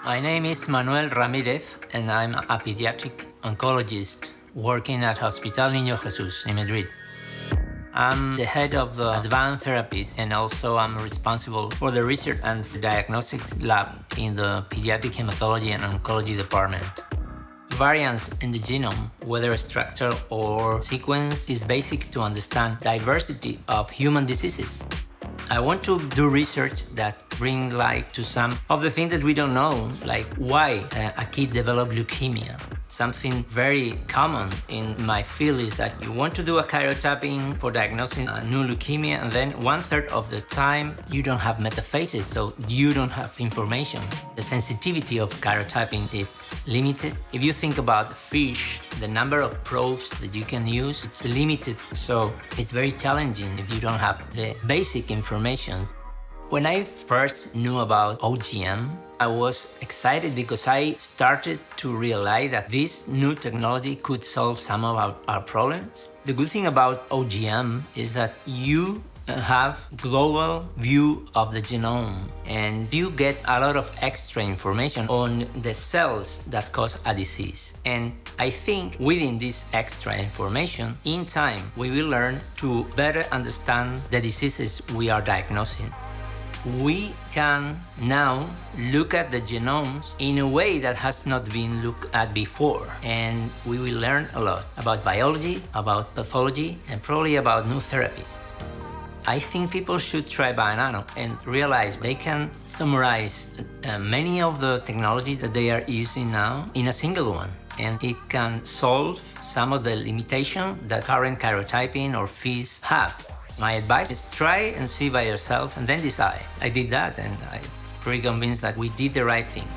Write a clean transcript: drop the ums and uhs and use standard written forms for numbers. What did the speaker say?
My name is Manuel Ramirez, and I'm a pediatric oncologist working at Hospital Niño Jesús in Madrid. I'm the head of the advanced therapies, and also I'm responsible for the research and diagnostics lab in the pediatric hematology and oncology department. Variance in the genome, whether structure or sequence, is basic to understand diversity of human diseases. I want to do research that bring light to some of the things that we don't know, like why a kid developed leukemia. Something very common in my field is that you want to do a karyotyping for diagnosing a new leukemia, and then 1/3 of the time you don't have metaphases, so you don't have information. The sensitivity of karyotyping is limited. If you think about fish, the number of probes that you can use, it's limited, so it's very challenging if you don't have the basic information. When I first knew about OGM, I was excited because I started to realize that this new technology could solve some of our problems. The good thing about OGM is that you have global view of the genome, and you get a lot of extra information on the cells that cause a disease. And I think within this extra information, in time, we will learn to better understand the diseases we are diagnosing. We can now look at the genomes in a way that has not been looked at before, and we will learn a lot about biology, about pathology, and probably about new therapies. I think people should try Bionano and realize they can summarize many of the technologies that they are using now in a single one, and it can solve some of the limitations that current karyotyping or FIS have. My advice is try and see by yourself and then decide. I did that, and I'm pretty convinced that we did the right thing.